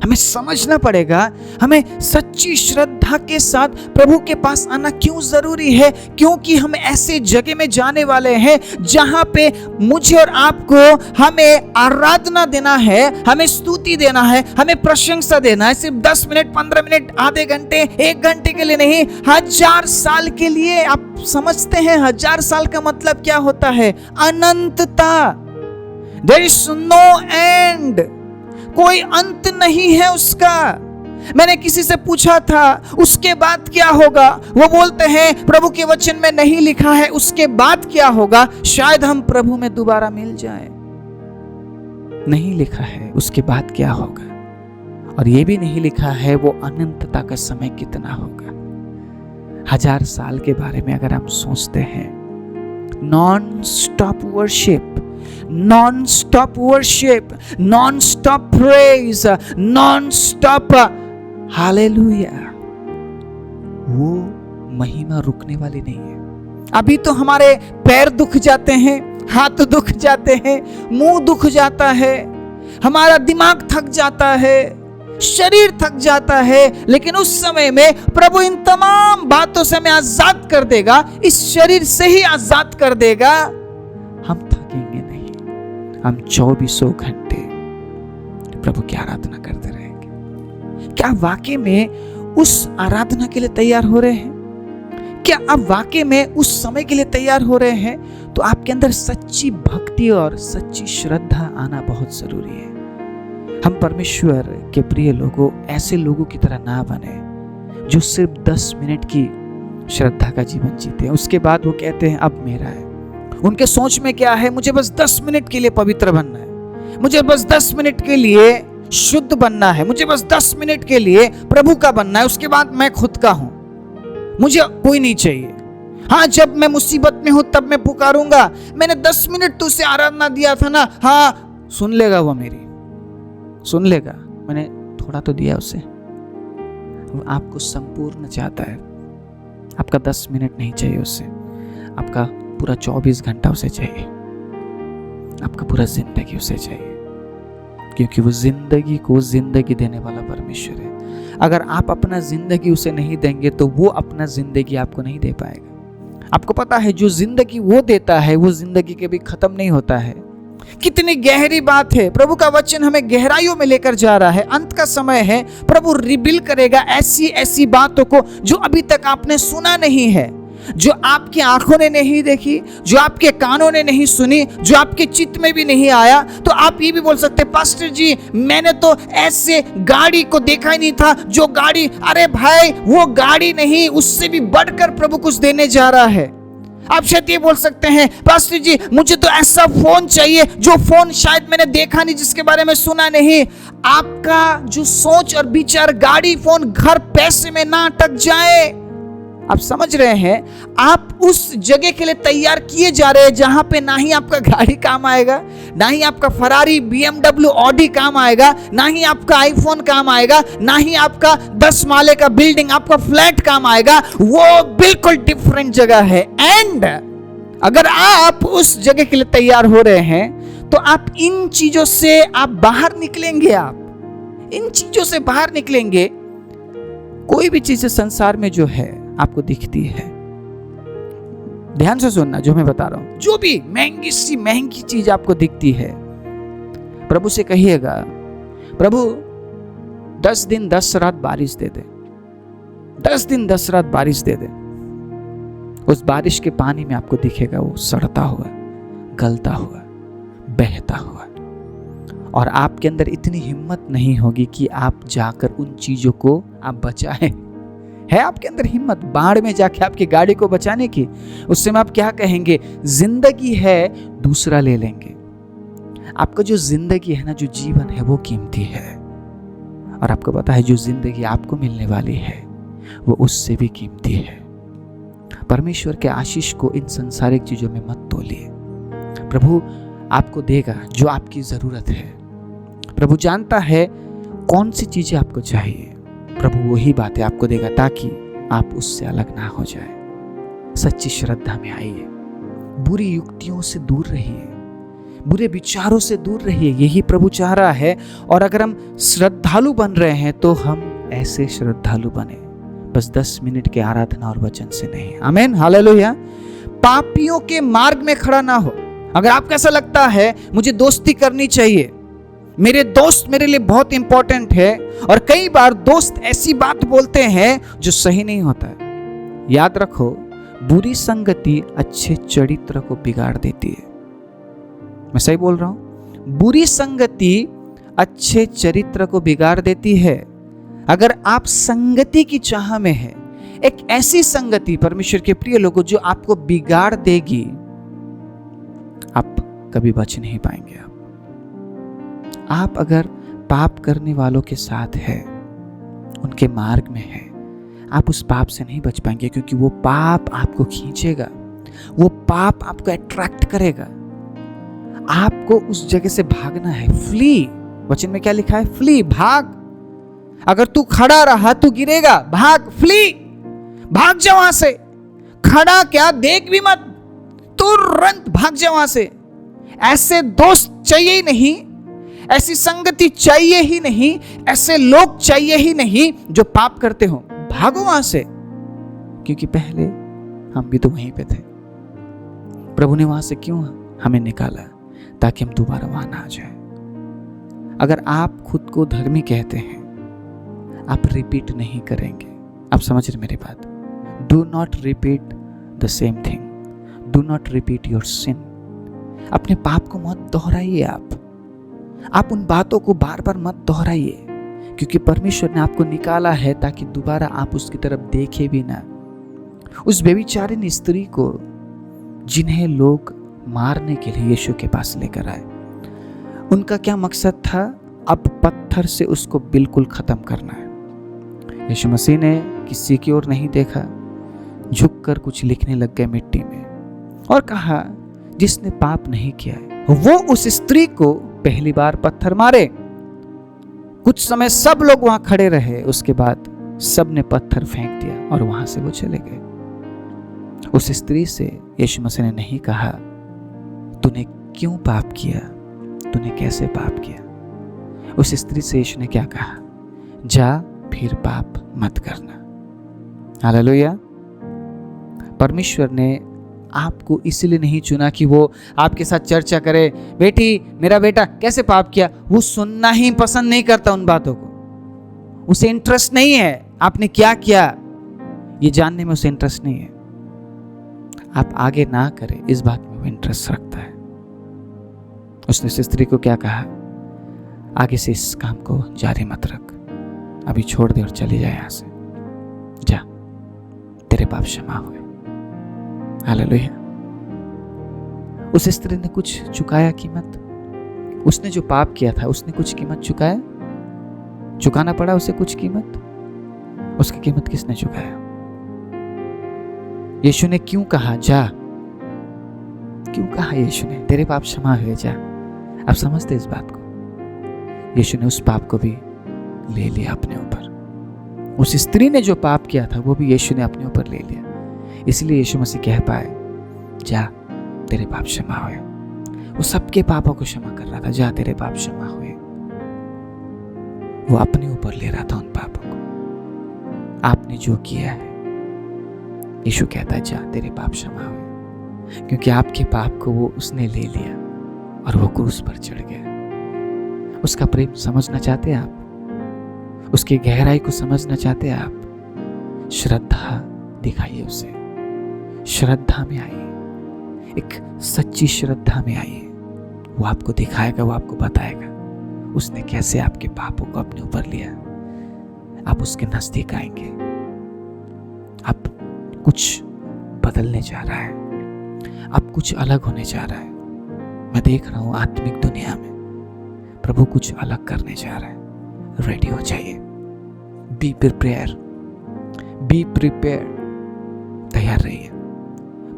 हमें समझना पड़ेगा, हमें सच्ची श्रद्धा के साथ प्रभु के पास आना क्यों जरूरी है, क्योंकि हम ऐसे जगह में जाने वाले हैं जहां पे मुझे और आपको हमें आराधना देना है, हमें स्तुति देना है, हमें प्रशंसा देना है। सिर्फ 10 मिनट, 15 मिनट, आधे घंटे, 1 घंटे के लिए नहीं, 1000 साल के लिए। आप समझते हैं 1000 साल का मतलब क्या होता है? अनंतता। There is no end, कोई अंत नहीं है उसका। मैंने किसी से पूछा था उसके बाद क्या होगा, वो बोलते हैं प्रभु के वचन में नहीं लिखा है उसके बाद क्या होगा, शायद हम प्रभु में दोबारा मिल जाए। नहीं लिखा है उसके बाद क्या होगा, और ये भी नहीं लिखा है वो अनंतता का समय कितना होगा। 1000 साल के बारे में अगर हम सोचते हैं, non stop worship, non stop worship, non stop praise, non stop hallelujah, वो महिमा रुकने वाली नहीं है। अभी तो हमारे पैर दुख जाते हैं, हाथ दुख जाते हैं, मुंह दुख जाता है, हमारा दिमाग थक जाता है, शरीर थक जाता है, लेकिन उस समय में प्रभु इन तमाम बातों से हमें आजाद कर देगा, इस शरीर से ही आजाद कर देगा। हम थकेंगे नहीं, हम 24 घंटे प्रभु की आराधना करते रहेंगे। क्या वाकई में उस आराधना के लिए तैयार हो रहे हैं? क्या आप वाकई में उस समय के लिए तैयार हो रहे हैं? तो आपके अंदर सच्ची भक्ति और सच्ची श्रद्धा आना बहुत जरूरी है। हम परमेश्वर के प्रिय लोगों, ऐसे लोगों की तरह ना बने जो सिर्फ 10 मिनट की श्रद्धा का जीवन जीते हैं, उसके बाद वो कहते हैं अब मेरा है। उनके सोच में क्या है? मुझे बस 10 मिनट के लिए पवित्र बनना है, मुझे बस 10 मिनट के लिए शुद्ध बनना है, मुझे बस 10 मिनट के लिए प्रभु का बनना है, उसके बाद मैं खुद का हूं, मुझे कोई नहीं चाहिए। हाँ, जब मैं मुसीबत में हूं तब मैं पुकारूंगा, मैंने 10 मिनट तो उसे आराधना दिया था ना, हाँ सुन लेगा, वो मेरी सुन लेगा, मैंने थोड़ा तो दिया उसे। वो आपको संपूर्ण चाहता है, आपका 10 मिनट नहीं चाहिए उसे, आपका पूरा 24 घंटा उसे चाहिए, आपका पूरा जिंदगी उसे चाहिए, क्योंकि वो जिंदगी को जिंदगी देने वाला परमेश्वर है। अगर आप अपना जिंदगी उसे नहीं देंगे तो वो अपना जिंदगी आपको नहीं दे पाएगा। आपको पता है, जो जिंदगी वो देता है वो जिंदगी के भी खत्म नहीं होता है। कितनी गहरी बात है। प्रभु का वचन हमें गहराइयों में लेकर जा रहा है। अंत का समय है, प्रभु रिवील करेगा ऐसी ऐसी बातों को जो अभी तक आपने सुना नहीं है, जो आपकी आंखों ने नहीं देखी, जो आपके कानों ने नहीं सुनी, जो आपके चित्त में भी नहीं आया। तो आप ये भी बोल सकते, पास्टर जी मैंने तो ऐसे गाड़ी को देखा ही नहीं था, जो गाड़ी, अरे भाई वो गाड़ी नहीं, उससे भी बढ़कर प्रभु कुछ देने जा रहा है। आप शायद ये बोल सकते हैं, पास्टर जी मुझे तो ऐसा फोन चाहिए जो फोन शायद मैंने देखा नहीं, जिसके बारे में सुना नहीं। आपका जो सोच और विचार गाड़ी, फोन, घर, पैसे में ना अटक जाए। आप समझ रहे हैं, आप उस जगह के लिए तैयार किए जा रहे हैं जहां पे ना ही आपका गाड़ी काम आएगा, ना ही आपका फरारी, BMW, ऑडी काम आएगा, ना ही आपका आईफोन काम आएगा, ना ही आपका 10 माले का बिल्डिंग, आपका फ्लैट काम आएगा। वो बिल्कुल डिफरेंट जगह है। एंड अगर आप उस जगह के लिए तैयार हो रहे हैं तो आप इन चीजों से आप बाहर निकलेंगे, आप इन चीजों से बाहर निकलेंगे। कोई भी चीज संसार में जो है आपको दिखती है, ध्यान से सुनना जो मैं बता रहा हूं, जो भी महंगी सी महंगी चीज आपको दिखती है, प्रभु से कहिएगा, प्रभु 10 दिन 10 रात बारिश दे दे, 10 दिन 10 रात बारिश दे दे। उस बारिश के पानी में आपको दिखेगा वो सड़ता हुआ, गलता हुआ, बहता हुआ, और आपके अंदर इतनी हिम्मत नहीं होगी कि आप जाकर उन चीजों को आप बचाएं। है आपके अंदर हिम्मत बाढ़ में जाके आपकी गाड़ी को बचाने की? उस समय आप क्या कहेंगे? जिंदगी है, दूसरा ले लेंगे। आपका जो जिंदगी है ना, जो जीवन है, वो कीमती है, और आपको पता है जो जिंदगी आपको मिलने वाली है वो उससे भी कीमती है। परमेश्वर के आशीष को इन सांसारिक चीजों में मत तोलिए। प्रभु आपको देगा जो आपकी जरूरत है। प्रभु जानता है कौन सी चीजें आपको चाहिए, प्रभु वही बातें आपको देगा ताकि आप उससे अलग ना हो जाए। सच्ची श्रद्धा में आइए, बुरी युक्तियों से दूर रहिए, बुरे विचारों से दूर रहिए, यही प्रभु चाह रहा है। और अगर हम श्रद्धालु बन रहे हैं तो हम ऐसे श्रद्धालु बने, बस 10 मिनट के आराधना और वचन से नहीं। आमीन, हालेलुया। पापियों के मार्ग में खड़ा ना हो। अगर आपको ऐसा लगता है मुझे दोस्ती करनी चाहिए, मेरे दोस्त मेरे लिए बहुत इंपॉर्टेंट है, और कई बार दोस्त ऐसी बात बोलते हैं जो सही नहीं होता है, याद रखो, बुरी संगति अच्छे चरित्र को बिगाड़ देती है। मैं सही बोल रहा हूं? बुरी संगति अच्छे चरित्र को बिगाड़ देती है। अगर आप संगति की चाह में हैं, एक ऐसी संगति परमेश्वर के प्रिय लोगों जो आपको बिगाड़ देगी, आप कभी बच नहीं पाएंगे। आप अगर पाप करने वालों के साथ है, उनके मार्ग में है, आप उस पाप से नहीं बच पाएंगे, क्योंकि वो पाप आपको खींचेगा, वो पाप आपको अट्रैक्ट करेगा। आपको उस जगह से भागना है। फ्ली, वचन में क्या लिखा है? फ्ली, भाग। अगर तू खड़ा रहा तू गिरेगा, भाग, फ्ली, भाग जा वहां से। खड़ा क्या, देख भी मत, तुरंत भाग जा वहां से। ऐसे दोस्त चाहिए ही नहीं, ऐसी संगति चाहिए ही नहीं, ऐसे लोग चाहिए ही नहीं जो पाप करते हो। भागो वहां से, क्योंकि पहले हम भी तो वहीं पे थे। प्रभु ने वहां से क्यों हमें निकाला? ताकि हम दोबारा वहां ना आ जाए। अगर आप खुद को धर्मी कहते हैं, आप रिपीट नहीं करेंगे। आप समझ रहे मेरी बात? Do not repeat the same thing, do not repeat your sin. अपने पाप को मत दोहराइए। आप उन बातों को बार बार मत दोहराइए, क्योंकि परमेश्वर ने आपको निकाला है ताकि दोबारा आप उसकी तरफ देखे भी ना। उस व्यभिचारिणी स्त्री को, जिन्हें लोग मारने के लिए यीशु के पास लेकर आए, उनका क्या मकसद था? अब पत्थर से उसको बिल्कुल खत्म करना है। यीशु मसीह ने किसी की ओर नहीं देखा, झुककर कुछ लिखने लग गए मिट्टी में और कहा, जिसने पाप नहीं किया है वो उस स्त्री को पहली बार पत्थर मारे। कुछ समय सब लोग वहां खड़े रहे, उसके बाद सब ने पत्थर फेंक दिया और वहां से वो चले गए। उस स्त्री से यीशु मसीह ने नहीं कहा, तूने क्यों पाप किया, तूने कैसे पाप किया। उस स्त्री से यीशु ने क्या कहा? जा, फिर पाप मत करना। हालेलुया। परमेश्वर ने आपको इसलिए नहीं चुना कि वो आपके साथ चर्चा करे, बेटी मेरा बेटा कैसे पाप किया। वो सुनना ही पसंद नहीं करता उन बातों को, उसे इंटरेस्ट नहीं है आपने क्या किया, ये जानने में उसे इंटरेस्ट नहीं है। आप आगे ना करें इस बात में वो इंटरेस्ट रखता है। उसने उस स्त्री को क्या कहा? आगे से इस काम को जारी मत रख, अभी छोड़ दे और चली जाए यहां से, जा, तेरे पाप क्षमा हुए। हालेलुया। उस स्त्री ने कुछ चुकाया कीमत? उसने जो पाप किया था उसने कुछ कीमत चुकाया? चुकाना पड़ा उसे कुछ कीमत? उसकी कीमत किसने चुकाया? यीशु ने क्यों कहा जा? क्यों कहा यीशु ने तेरे पाप क्षमा हुए, जा? आप समझते इस बात को? यीशु ने उस पाप को भी ले लिया अपने ऊपर। उस स्त्री ने जो पाप किया था वो भी यीशु ने अपने ऊपर ले लिया। इसलिए यीशु मसीह कह पाए, जा, तेरे पाप क्षमा हुए। वो सबके पापों को क्षमा कर रहा था, जा, तेरे पाप क्षमा हुए। वो अपने ऊपर ले रहा था उन पापों को। आपने जो किया है, यीशु कहता है, जा, तेरे पाप क्षमा हुए, क्योंकि आपके पाप को वो उसने ले लिया और वो क्रूस पर चढ़ गया। उसका प्रेम समझना चाहते हैं आप? उसकी गहराई को समझना चाहते हैं आप? श्रद्धा दिखाइए उसे, श्रद्धा में आइए, एक सच्ची श्रद्धा में आइए। वो आपको दिखाएगा, वो आपको बताएगा उसने कैसे आपके पापों को अपने ऊपर लिया। आप उसके नजदीक आएंगे, आप कुछ बदलने जा रहा है, अब कुछ अलग होने जा रहा है। मैं देख रहा हूं आत्मिक दुनिया में प्रभु कुछ अलग करने जा रहा है। रेडी हो जाइए, बी प्रिपेयर, बी प्रिपेयर, तैयार रहिए।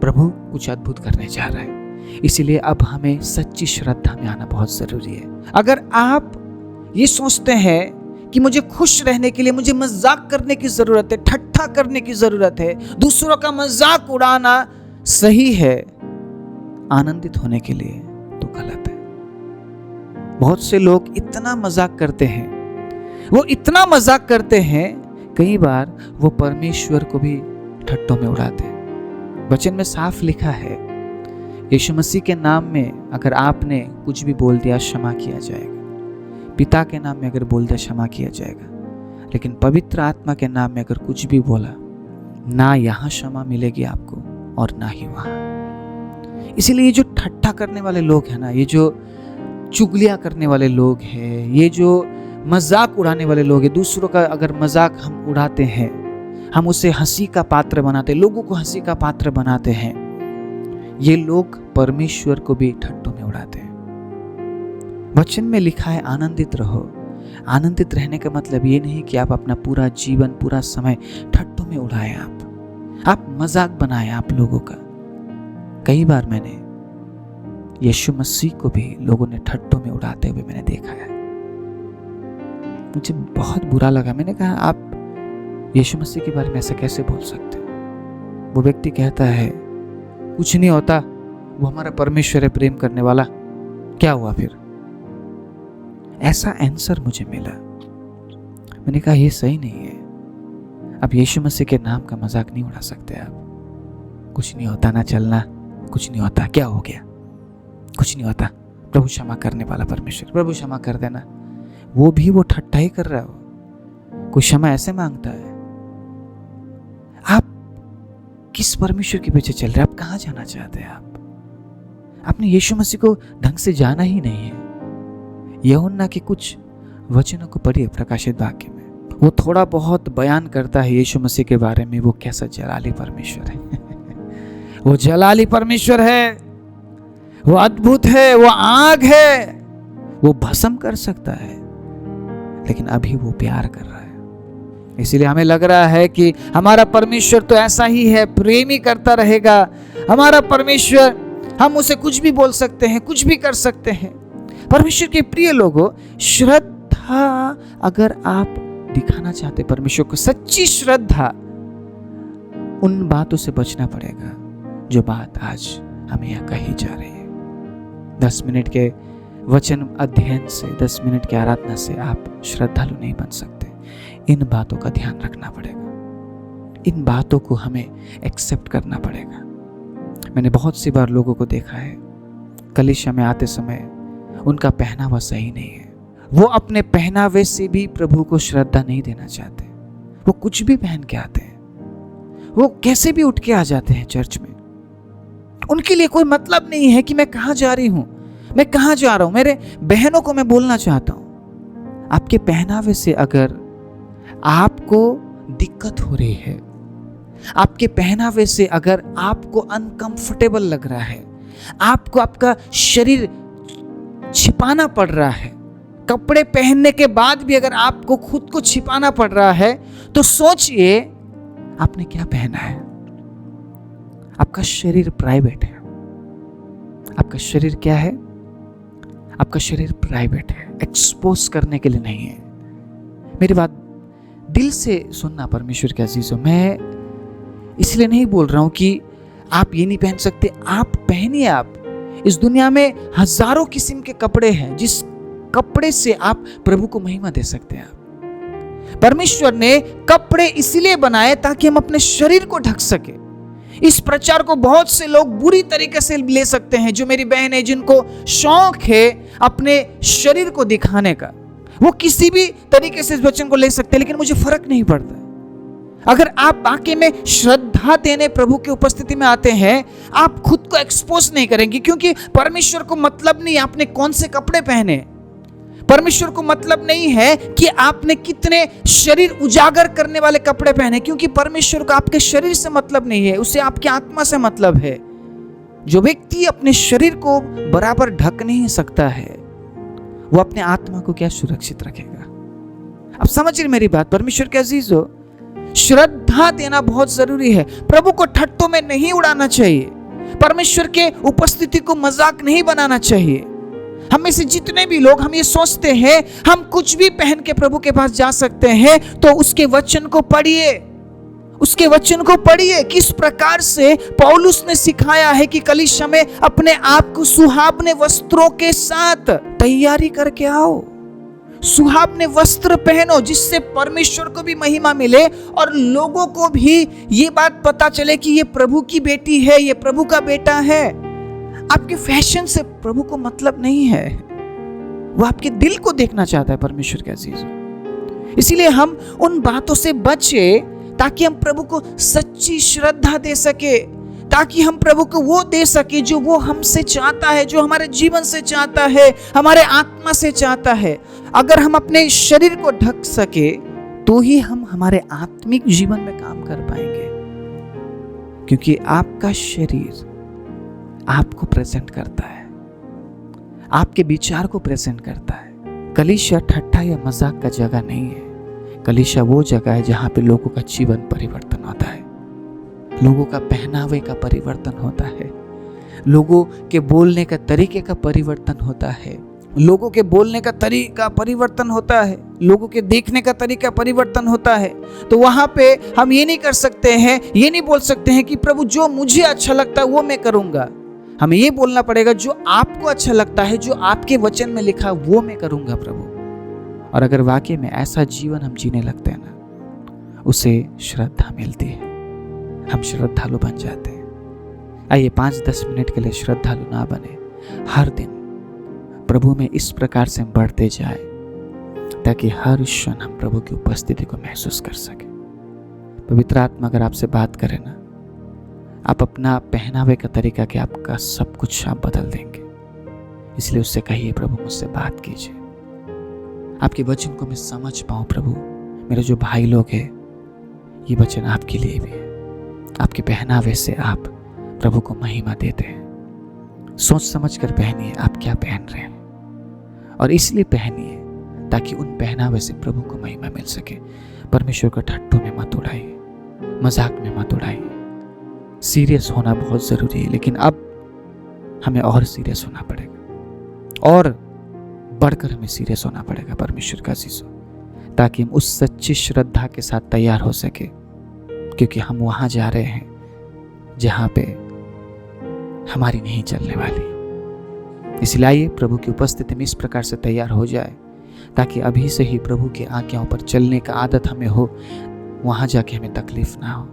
प्रभु कुछ अद्भुत करने जा रहा है, इसीलिए अब हमें सच्ची श्रद्धा में आना बहुत जरूरी है। अगर आप ये सोचते हैं कि मुझे खुश रहने के लिए मुझे मजाक करने की जरूरत है, ठट्ठा करने की जरूरत है, दूसरों का मजाक उड़ाना सही है आनंदित होने के लिए, तो गलत है। बहुत से लोग इतना मजाक करते हैं, वो इतना मजाक करते हैं, कई बार वो परमेश्वर को भी ठट्टों में उड़ाते हैं। वचन में साफ लिखा है, यीशु मसीह के नाम में अगर आपने कुछ भी बोल दिया क्षमा किया जाएगा। पिता के नाम में अगर बोल दिया क्षमा किया जाएगा। लेकिन पवित्र आत्मा के नाम में अगर कुछ भी बोला, ना यहाँ क्षमा मिलेगी आपको और ना ही वहाँ। इसीलिए ये जो ठट्ठा करने वाले लोग हैं ना, ये जो चुगलियाँ करने वाले लोग हैं, ये जो मजाक उड़ाने वाले लोग हैं, दूसरों का अगर मजाक हम उड़ाते हैं, हम उसे हंसी का पात्र बनाते, लोगों को हंसी का पात्र बनाते हैं, ये लोग परमेश्वर को भी ठट्टों में उड़ाते हैं। वचन में लिखा है आनंदित रहो। आनंदित रहने का मतलब ये नहीं कि आप अपना पूरा जीवन, पूरा समय ठट्टों में उड़ाएं, आप मजाक बनाएं आप लोगों का। कई बार मैंने यीशु मसीह को भी लोगों ने ठट्टों में उड़ाते हुए मैंने देखा है। मुझे बहुत बुरा लगा। मैंने कहा, आप यीशु मसीह के बारे में ऐसे कैसे बोल सकते हो? वो व्यक्ति कहता है, कुछ नहीं होता, वो हमारा परमेश्वर है, प्रेम करने वाला। क्या हुआ फिर? ऐसा आंसर मुझे मिला। मैंने कहा, ये सही नहीं है। आप यीशु मसीह के नाम का मजाक नहीं उड़ा सकते। आप कुछ नहीं होता ना, चलना, कुछ नहीं होता, क्या हो गया, कुछ नहीं होता, प्रभु क्षमा करने वाला परमेश्वर, प्रभु क्षमा कर देना। वो भी वो ठट्ठा ही कर रहा हो। कोई क्षमा ऐसे मांगता है? आप किस परमेश्वर के पीछे चल रहे हैं? आप कहाँ जाना चाहते हैं? आपने यीशु मसीह को ढंग से जाना ही नहीं है। यूहन्ना के कुछ वचनों को पढ़िए प्रकाशित वाक्य में। वो थोड़ा बहुत बयान करता है यीशु मसीह के बारे में, वो कैसा जलाली परमेश्वर है। वो जलाली परमेश्वर है, वो अद्भुत है, वो आग है, वो भस्म कर सकता है, लेकिन अभी वो प्यार कर रहा है। इसीलिए हमें लग रहा है कि हमारा परमेश्वर तो ऐसा ही है, प्रेम ही करता रहेगा। हमारा परमेश्वर, हम उसे कुछ भी बोल सकते हैं, कुछ भी कर सकते हैं। परमेश्वर के प्रिय लोगों, श्रद्धा अगर आप दिखाना चाहते परमेश्वर को, सच्ची श्रद्धा, उन बातों से बचना पड़ेगा जो बात आज हमें यहाँ कही जा रही है। 10 मिनट के वचन अध्ययन से, 10 मिनट की आराधना से आप श्रद्धालु नहीं बन सकते। इन बातों का ध्यान रखना पड़ेगा, इन बातों को हमें एक्सेप्ट करना पड़ेगा। मैंने बहुत सी बार लोगों को देखा है, कलीसिया में आते समय उनका पहनावा सही नहीं है। वो अपने पहनावे से भी प्रभु को श्रद्धा नहीं देना चाहते। वो कुछ भी पहन के आते हैं, वो कैसे भी उठ के आ जाते हैं चर्च में। उनके लिए कोई मतलब नहीं है कि मैं कहाँ जा रही हूँ, मैं कहाँ जा रहा हूँ। मेरे बहनों को मैं बोलना चाहता हूँ, आपके पहनावे से अगर आपको दिक्कत हो रही है, आपके पहनावे से अगर आपको अनकंफर्टेबल लग रहा है, आपको आपका शरीर छिपाना पड़ रहा है, कपड़े पहनने के बाद भी अगर आपको खुद को छिपाना पड़ रहा है, तो सोचिए आपने क्या पहना है। आपका शरीर प्राइवेट है। आपका शरीर क्या है? आपका शरीर प्राइवेट है, एक्सपोज करने के लिए नहीं है। मेरी बात दिल से सुनना परमेश्वर के अजीजों। मैं इसलिए नहीं बोल रहा हूं कि आप ये नहीं पहन सकते। आप पहनिए। आप इस दुनिया में हजारों किस्म के कपड़े हैं, जिस कपड़े से आप प्रभु को महिमा दे सकते हैं। परमेश्वर ने कपड़े इसलिए बनाए ताकि हम अपने शरीर को ढक सके। इस प्रचार को बहुत से लोग बुरी तरीके से ले सकते हैं। जो मेरी बहन है, जिनको शौक है अपने शरीर को दिखाने का, वो किसी भी तरीके से इस वचन को ले सकते हैं, लेकिन मुझे फर्क नहीं पड़ता। अगर आप वाकई में श्रद्धा देने प्रभु की उपस्थिति में आते हैं, आप खुद को एक्सपोज नहीं करेंगे, क्योंकि परमेश्वर को मतलब नहीं आपने कौन से कपड़े पहने। परमेश्वर को मतलब नहीं है कि आपने कितने शरीर उजागर करने वाले कपड़े पहने, क्योंकि परमेश्वर को आपके शरीर से मतलब नहीं है, उसे आपकी आत्मा से मतलब है। जो व्यक्ति अपने शरीर को बराबर ढक नहीं सकता है, वो अपने आत्मा को क्या सुरक्षित रखेगा? अब समझिए मेरी बात। परमेश्वर के अजीजों, श्रद्धा देना बहुत जरूरी है। प्रभु को ठट्टों में नहीं उड़ाना चाहिए। परमेश्वर के उपस्थिति को मजाक नहीं बनाना चाहिए। हम में से जितने भी लोग हम ये सोचते हैं हम कुछ भी पहन के प्रभु के पास जा सकते हैं, तो उसके वचन को पढ़िए, उसके वचन को पढ़िए। किस प्रकार से पौलुस ने सिखाया है कि कलीसिया में अपने आप को सुहावने वस्त्रों के साथ तैयारी करके आओ। सुहावने वस्त्र पहनो, जिससे परमेश्वर को भी महिमा मिले और लोगों को भी ये बात पता चले कि ये प्रभु की बेटी है, ये प्रभु का बेटा है। आपके फैशन से प्रभु को मतलब नहीं है, वो आपके दिल को देखना चाहता है परमेश्वर के अजीजों। इसीलिए हम उन बातों से बचे ताकि हम प्रभु को सच्ची श्रद्धा दे सके, ताकि हम प्रभु को वो दे सके जो वो हमसे चाहता है, जो हमारे जीवन से चाहता है, हमारे आत्मा से चाहता है। अगर हम अपने शरीर को ढक सके तो ही हम हमारे आत्मिक जीवन में काम कर पाएंगे, क्योंकि आपका शरीर आपको प्रेजेंट करता है, आपके विचार को प्रेजेंट करता है। कलीसिया ठट्ठा या मजाक का जगह नहीं है। कलीसिया वो जगह है जहाँ पे लोगों का जीवन परिवर्तन होता है, लोगों का पहनावे का परिवर्तन होता है, लोगों के बोलने का तरीके का परिवर्तन होता है, लोगों के बोलने का तरीका परिवर्तन होता है, लोगों के देखने का तरीका परिवर्तन होता है। तो वहां पे हम ये नहीं कर सकते हैं, ये नहीं बोल सकते हैं कि प्रभु जो मुझे अच्छा लगता है वो मैं करूंगा। हमें ये बोलना पड़ेगा जो आपको अच्छा लगता है, जो आपके वचन में लिखा वो मैं करूंगा प्रभु। और अगर वाकई में ऐसा जीवन हम जीने लगते हैं ना, उसे श्रद्धा मिलती है, हम श्रद्धालु बन जाते हैं। आइए 5-10 मिनट के लिए श्रद्धालु ना बने, हर दिन प्रभु में इस प्रकार से बढ़ते जाए ताकि हर क्षण हम प्रभु की उपस्थिति को महसूस कर सके। पवित्र आत्मा अगर आपसे बात करे ना, आप अपना पहनावे का तरीका कि आपका सब कुछ आप बदल देंगे। इसलिए उससे कहिए प्रभु मुझसे बात कीजिए, आपके वचन को मैं समझ पाऊं प्रभु। मेरे जो भाई लोग हैं, ये वचन आपके लिए भी है। आपके पहनावे से आप प्रभु को महिमा देते हैं। सोच समझ कर पहनिए आप क्या पहन रहे हैं, और इसलिए पहनिए ताकि उन पहनावे से प्रभु को महिमा मिल सके। परमेश्वर को ठट्ठों में मत उड़ाइए, मजाक में मत उड़ाइए। सीरियस होना बहुत जरूरी है, लेकिन अब हमें और सीरियस होना पड़ेगा, और बढ़कर हमें सीरियस होना पड़ेगा परमेश्वर का अजीजों, ताकि हम उस सच्ची श्रद्धा के साथ तैयार हो सके, क्योंकि हम वहां जा रहे हैं जहां पे हमारी नहीं चलने वाली। इसलिए आइए प्रभु की उपस्थिति में इस प्रकार से तैयार हो जाए ताकि अभी से ही प्रभु के आज्ञाओं पर चलने का आदत हमें हो। वहां जाके हमें तकलीफ ना हो,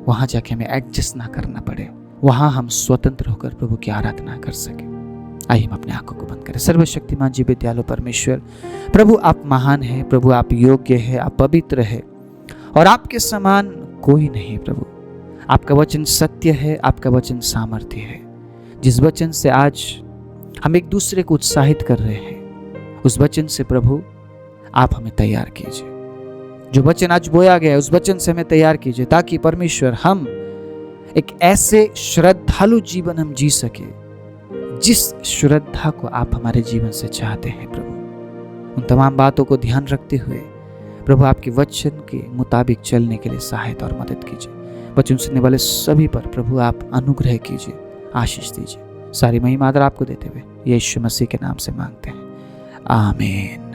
वहां जाके हमें एडजस्ट ना करना पड़े, वहां हम स्वतंत्र होकर प्रभु की आराधना कर सके। आइए हम अपने आंखों को बंद करें। सर्वशक्तिमान जीवित दयालु परमेश्वर, प्रभु आप महान है, प्रभु आप योग्य है, आप पवित्र है, और आपके समान कोई नहीं। प्रभु आपका वचन सत्य है, आपका वचन सामर्थ्य है। जिस वचन से आज हम एक दूसरे को उत्साहित कर रहे हैं, उस वचन से प्रभु आप हमें तैयार कीजिए। जो वचन आज बोया गया है उस वचन से हमें तैयार कीजिए, ताकि परमेश्वर हम एक ऐसे श्रद्धालु जीवन हम जी सके जिस श्रद्धा को आप हमारे जीवन से चाहते हैं। प्रभु उन तमाम बातों को ध्यान रखते हुए प्रभु आपके वचन के मुताबिक चलने के लिए सहायता और मदद कीजिए। वचन सुनने वाले सभी पर प्रभु आप अनुग्रह कीजिए, आशीष दीजिए। सारी महिमा आदर आपको देते हुए यीशु मसीह के नाम से मांगते हैं, आमीन।